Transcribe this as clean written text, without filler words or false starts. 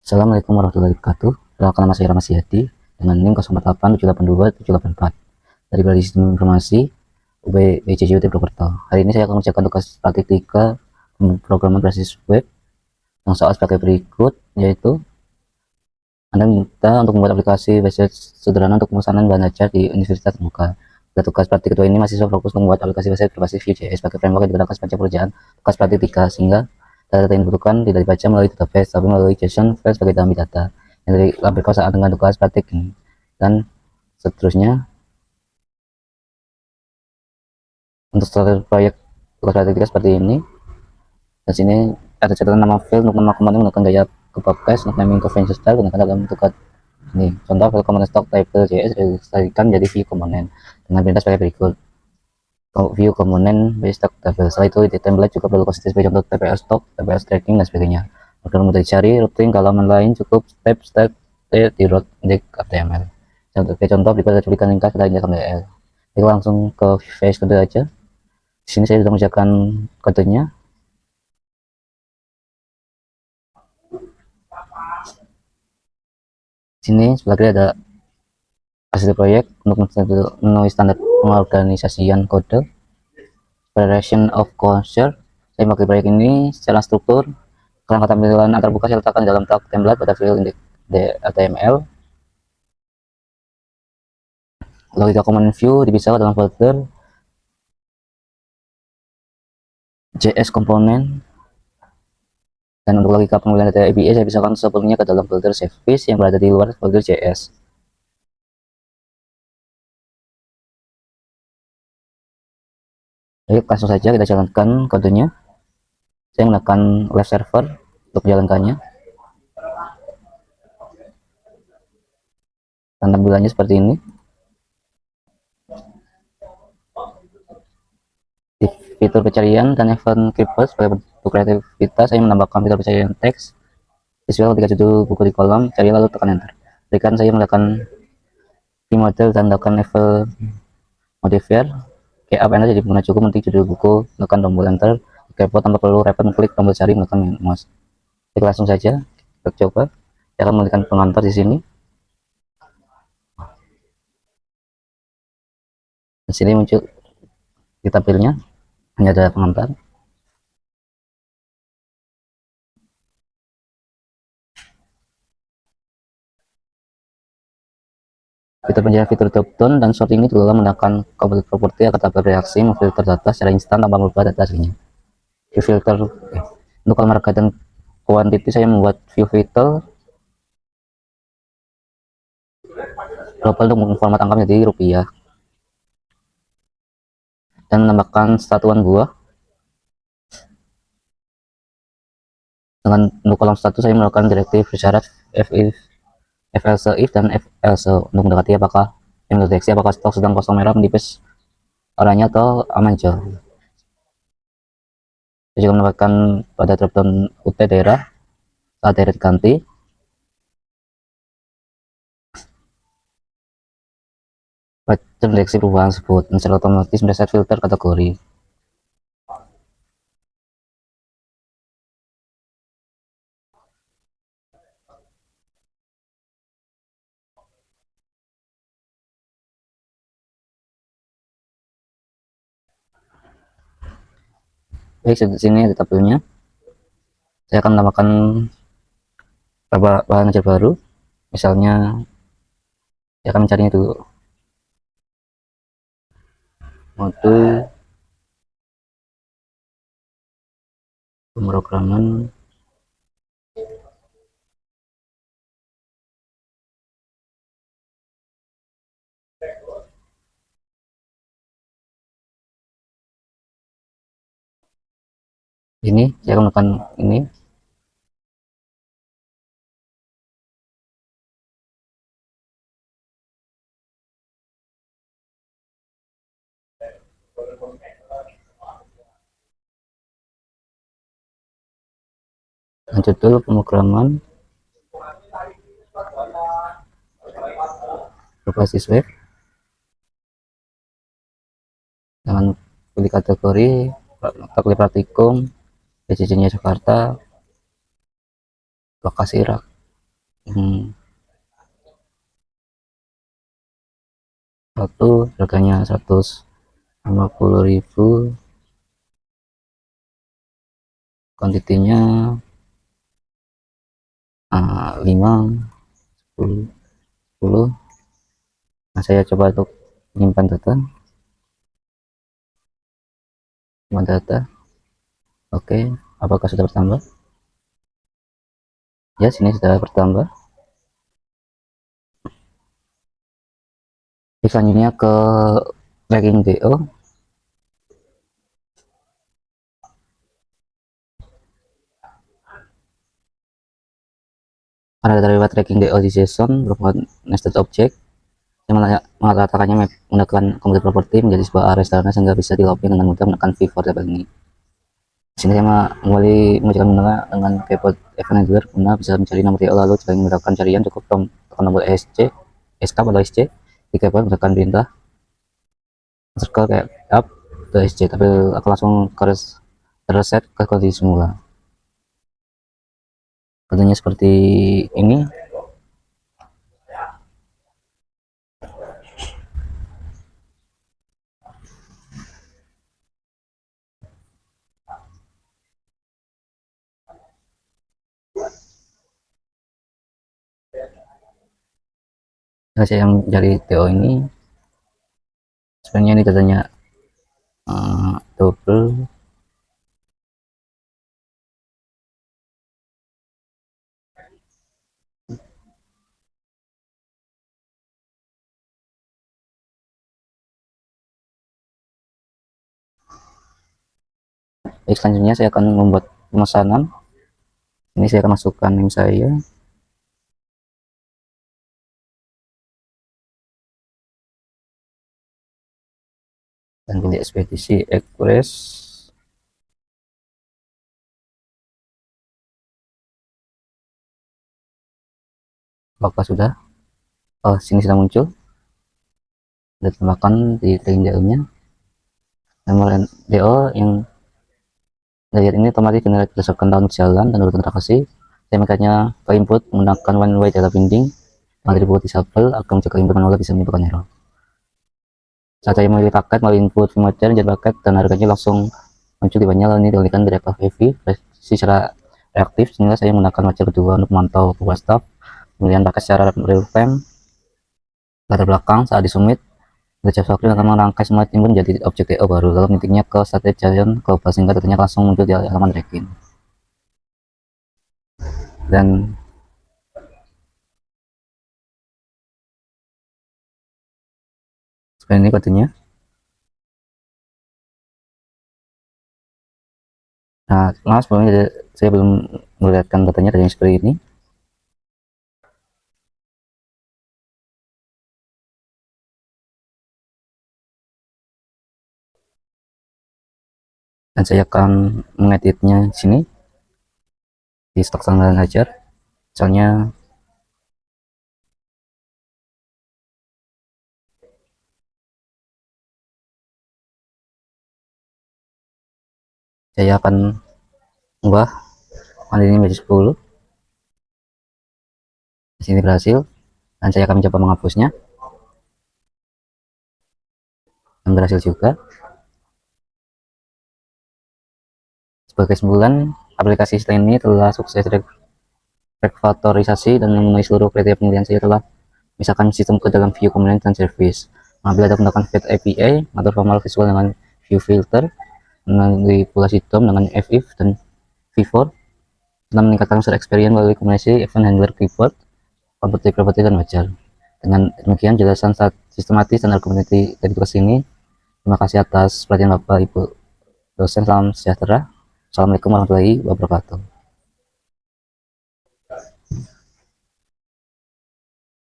Assalamualaikum warahmatullahi wabarakatuh. Perkenalkan, nama saya Rahmat Sihati dengan NIM 0487822 dari Balai Sistem Informasi UB BCJUT Purwokerto. Hari ini saya akan mengerjakan tugas praktik 3 pemrograman berbasis web yang soal sebagai berikut, yaitu Anda minta untuk membuat aplikasi website sederhana untuk pemesanan bahan ajar di Universitas Terbuka. Pada tugas praktik kedua ini, mahasiswa fokus membuat aplikasi website berbasis Vue.js sebagai framework yang digunakan sepanjang pekerjaan tugas praktik 3, sehingga data yang dibutuhkan tidak dibaca melalui database, tapi melalui JSON file sebagai dummy data yang dilampirkan saat dengan tugas praktik ini, dan seterusnya. Untuk starter proyek tugas praktik 3 seperti ini. Dan sini ada catatan nama file. Untuk nama komponen menggunakan gaya copy-paste, untuk naming convention style gunakan dalam tugas ini. Contoh file komponen stock title.js dilestarikan jadi view komponen dengan perintah sebagai berikut: view komponen base stock table. Setelah itu di template juga perlu konsisten sebagai contoh TPL stock, TPL tracking, dan sebagainya. Agar mudah dicari, routing ke halaman lain cukup step di root index HTML. Contoh berikut ada cuplikan ringkas pada index HTML. Kita langsung ke phase kode aja. Di sini saya sudah mengerjakan kodenya. Sini sebelah kiri ada hasil proyek untuk memenuhi standar pengorganisasian kode. Variation of Concept. Saya pakai proyek ini secara struktur. Kerangka tampilan antar buka saya letakkan di dalam tab template pada file index HTML. Logika component view dipisah dalam folder JS component. Dan untuk logika pemilihan data API saya pisahkan sebelumnya ke dalam folder service yang berada di luar folder JS. Baik, langsung saja kita jalankan kodenya. Saya menggunakan web server untuk menjalankannya. Dan tampilannya seperti ini. Di fitur pencarian dan event keyword sebagai bentuk kreativitas, saya menambahkan fitur pencarian teks visual ketika judul buku di kolom cari lalu tekan enter. Berikan saya menggunakan key model dan melakukan level modifier kayak apa aja, jadi pengguna cukup mentik judul buku, tekan tombol enter. Kepo tanpa perlu repot mengklik tombol cari menggunakan mouse. Kita langsung saja kita coba. Saya akan memberikan pengantar di sini. Di sini muncul di tampilnya hanya ada pengantar. Fitur penjara fitur top down dan sort ini juga menggunakan complete property agar dapat bereaksi memfilter data secara instan tanpa merubah data aslinya. View filter untuk kalau market dan quantity, saya membuat view filter global untuk format angka menjadi rupiah dan menambahkan satuan buah. Dengan untuk kolom status saya melakukan direktif bersyarat if else if dan if else untuk mendekati apakah yang mendeteksi apakah stok sedang kosong merah menipis oranye atau aman hijau. Saya juga menambahkan pada dropdown UT daerah saat daerah diganti. Mendeteksi perubahan tersebut secara otomatis mereset filter kategori. Baik, di sini ada tabelnya. Saya akan menambahkan bahan ajar baru. Misalnya saya akan mencarinya dulu. Mode pemrograman ini. Saya akan melakukan ini. Lanjut dulu pemrograman berbasis web. Dengan pilih kategori pilih praktikum, BCJ-nya Jakarta, lokasi Irak. Hmm, satu harganya 150.000, kuantitinya 5, 10, 10. Nah, saya coba untuk menyimpan data. Menyimpan data. Oke, apakah sudah bertambah? Ya, sini sudah bertambah. Selanjutnya ke tracking DO. Ada derivat tracking DO di JSON merupakan nested object yang mengatakannya menggunakan komputer property menjadi sebuah array sederhana sehingga bisa di looping dengan mudah menekan V4 tabel ini. Di sini saya kembali mengajarkan menggunakan dengan keyboard event handler guna bisa mencari nomor DO, lalu jika ingin mendapatkan carian cukup tekan tombol ESC, escape atau SC di keyboard, misalkan perintah circle kayak up ke SC, tapi akan langsung reset ke kondisi semula. Contohnya seperti ini. Saya yang mencari TO ini sebenarnya ini datanya double selanjutnya saya akan membuat pemesanan. Ini saya akan masukkan name saya dan pilih ekspedisi express. Apakah sudah? Oh, sini sudah muncul. Sudah tambahkan di tracking DO nya. Nomor DO yang lihat ini otomatis generate berdasarkan tahun jalan dan urutan transaksi. Saya makanya ke input menggunakan one way data binding atribut disable agar mencegah input manual bisa menimbulkan error. Saat saya memilih paket melalui input vMacher jadi paket dan harganya langsung muncul di banyak, lalu ini dikalikan direct heavy secara reaktif sehingga saya menggunakan matcher kedua untuk memantau progress staff, kemudian paket secara real time latar belakang saat disubmit. Baca Software akan merangkai semua timbun menjadi objek DO baru, lalu meetingnya ke state giant global sehingga datanya langsung muncul di halaman tracking. Dan seperti ini kodenya. Nah, maaf sebelumnya saya belum melihatkan datanya dari seperti ini. Dan saya akan mengeditnya di sini di stok tanggal ajar. Misalnya saya akan ubah ini menjadi 10. Di sini berhasil dan saya akan mencoba menghapusnya dan berhasil juga. Sebagai kesimpulan, aplikasi Slang ini telah sukses refaktorisasi dan memenuhi seluruh kriteria penilaian. Saya telah misalkan sistem ke dalam view component dan service. Apabila ada menggunakan Fed API, atau formal visual dengan view filter, manipulasi DOM dengan FIF dan V4, dan meningkatkan user experience melalui kombinasi event handler keyboard, property dan wajar. Dengan demikian jelasan sistematis dan argumentatif dari tugas ini. Terima kasih atas perhatian Bapak Ibu dosen. Salam sejahtera. Assalamualaikum warahmatullahi wabarakatuh.